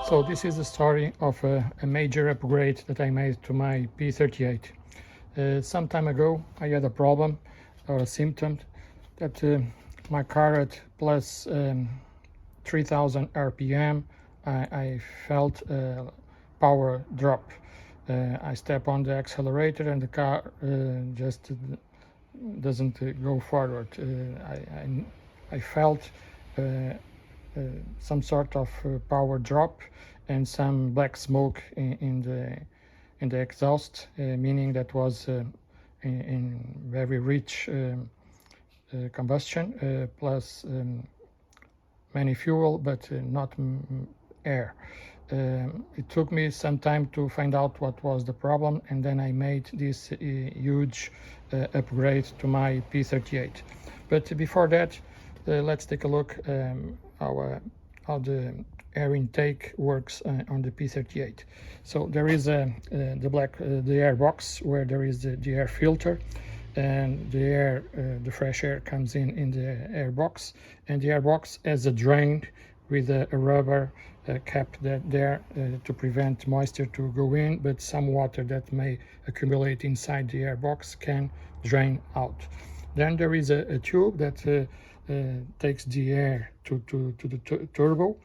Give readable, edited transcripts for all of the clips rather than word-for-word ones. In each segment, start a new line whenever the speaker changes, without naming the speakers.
So this is the story of a major upgrade that I made to my P38. Some time ago I had a problem or a symptom that my car at plus 3000 RPM I felt power drop. I step on the accelerator and the car just doesn't go forward. I felt some sort of power drop and some black smoke in the exhaust, meaning that was in very rich combustion plus many fuel, but not air. It took me some time to find out what was the problem, and then I made this huge upgrade to my P38. But before that, let's take a look how the air intake works on the P38. So there is the air box where there is the air filter, and the fresh air comes in the air box, and the air box has a drain with a rubber cap there to prevent moisture to go in, but some water that may accumulate inside the air box can drain out. Then there is a tube that takes the air to the turbo,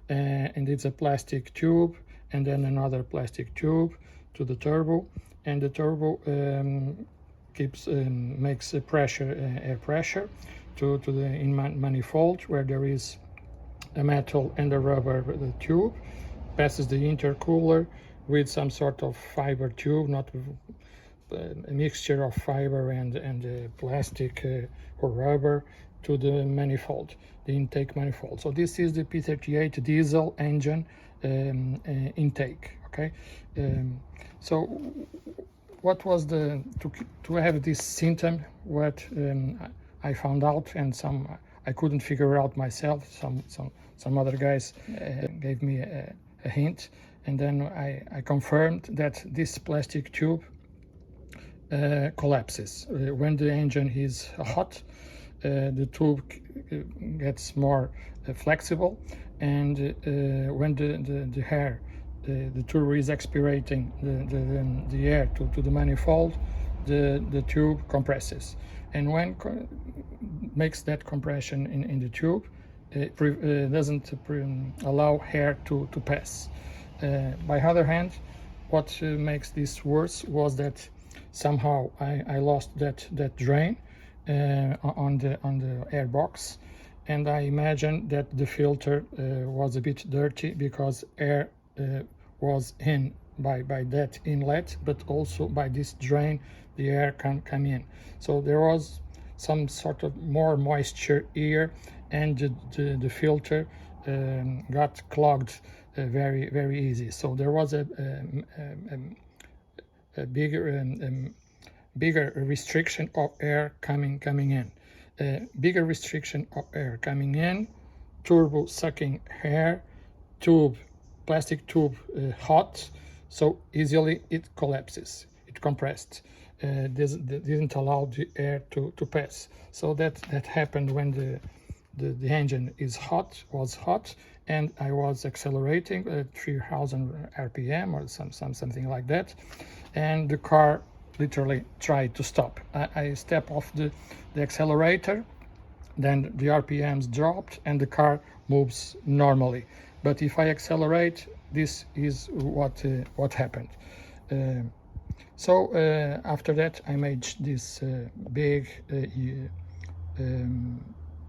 and it's a plastic tube, and then another plastic tube to the turbo, and the turbo makes a air pressure to the manifold where there is a metal and a rubber tube, passes the intercooler with some sort of fiber tube, not a mixture of fiber and plastic or rubber, to the manifold, the intake manifold. So this is the P38 diesel engine intake. Okay, so what was to have this symptom? What I found out, and some I couldn't figure out myself. Some other guys gave me a hint, and then I confirmed that this plastic tube collapses when the engine is hot. The tube gets more flexible, and when the air, the turbo is expirating the air to the manifold, the tube compresses, and when makes that compression in the tube, it doesn't allow air to pass. By other hand, what makes this worse was that somehow I lost that drain on the air box, and I imagine that the filter was a bit dirty because air was in by that inlet, but also by this drain the air can come in. So there was some sort of more moisture here, and the filter got clogged very easy. So there was a bigger restriction of air coming in. Bigger restriction of air coming in, turbo sucking air, plastic tube hot, so easily it collapses, it compressed. This didn't allow the air to pass. So that happened when the engine was hot, and I was accelerating at 3000 RPM or something like that, and the car literally tried to stop. I step off the accelerator, then the RPMs dropped and the car moves normally. But if I accelerate, this is what happened. So after that I made this big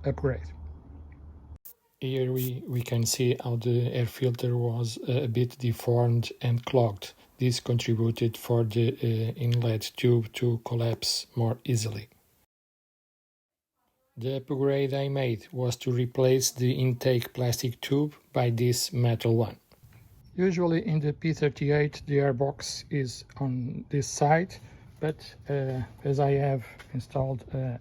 upgrade. Here we can see how the air filter was a bit deformed and clogged. This contributed for the inlet tube to collapse more easily. The upgrade I made was to replace the intake plastic tube by this metal one. Usually in the P38 the airbox is on this side, but as I have installed a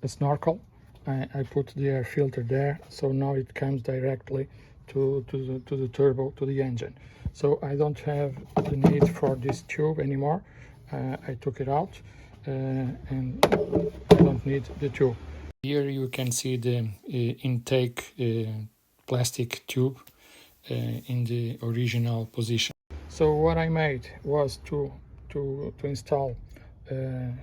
snorkel, I put the air filter there, so now it comes directly to the turbo, to the engine. So I don't have the need for this tube anymore. I took it out and I don't need the tube. Here you can see the intake plastic tube in the original position. So what I made was to install a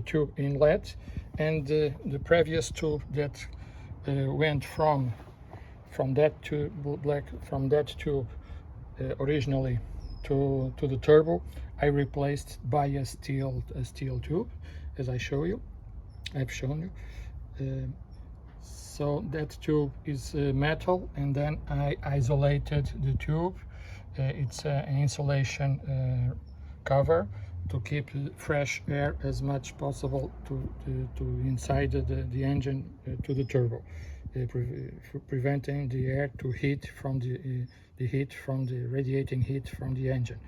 tube inlet, and the previous tube that went from that tube originally to the turbo, I replaced by a steel tube, as I've shown you. So that tube is metal, and then I isolated the tube. It's an insulation cover to keep fresh air as much possible to inside the engine, to the turbo, preventing the air to heat from the heat from the radiating heat from the engine.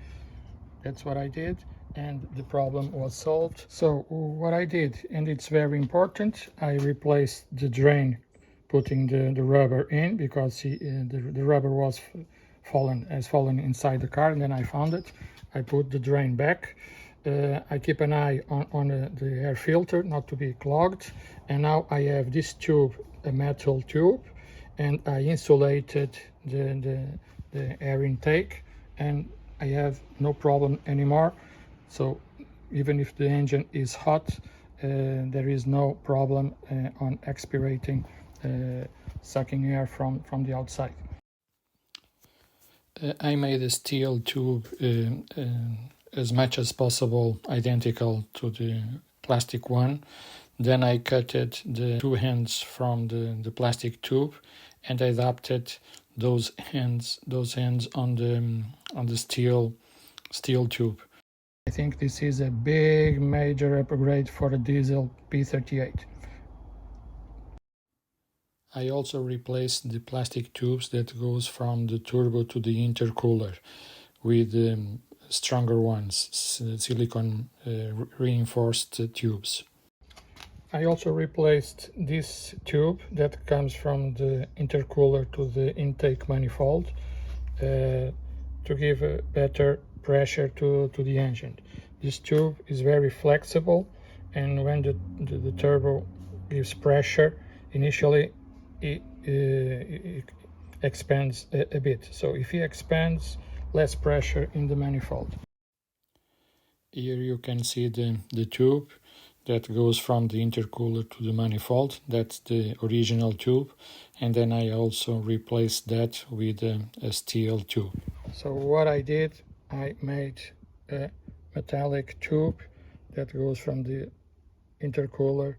That's what I did, and the problem was solved. So what I did, and it's very important, I replaced the drain, putting the rubber in, because the rubber was fallen inside the car, and then I found it. I put the drain back. I keep an eye on the air filter not to be clogged, and now I have this tube, a metal tube, and I insulated the air intake, and I have no problem anymore. So even if the engine is hot, there is no problem on aspirating, sucking air from the outside. I made a steel tube as much as possible identical to the plastic one. Then I cutted the two ends from the plastic tube and adapted those ends on the steel tube. I think this is a big major upgrade for a diesel P38. I also replaced the plastic tubes that goes from the turbo to the intercooler with stronger ones, silicone reinforced tubes. I also replaced this tube that comes from the intercooler to the intake manifold to give a better pressure to the engine. This tube is very flexible, and when the turbo gives pressure, initially it expands a bit. So if it expands, less pressure in the manifold. Here you can see the tube that goes from the intercooler to the manifold. That's the original tube, and then I also replaced that with a steel tube. So what I did, I made a metallic tube that goes from the intercooler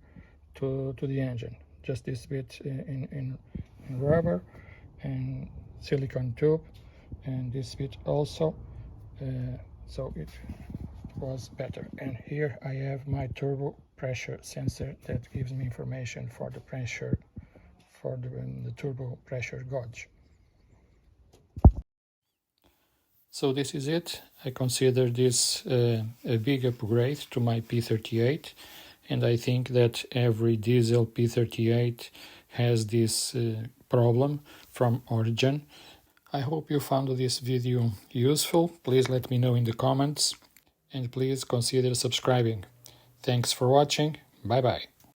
to the engine. Just this bit in rubber and silicone tube, and this bit also, so it was better. And here I have my turbo pressure sensor that gives me information for the pressure, for the turbo pressure gauge. So this is it. I consider this a big upgrade to my P38, and I think that every diesel P38 has this problem from origin. I hope you found this video useful. Please let me know in the comments, and please consider subscribing. Thanks for watching. Bye bye.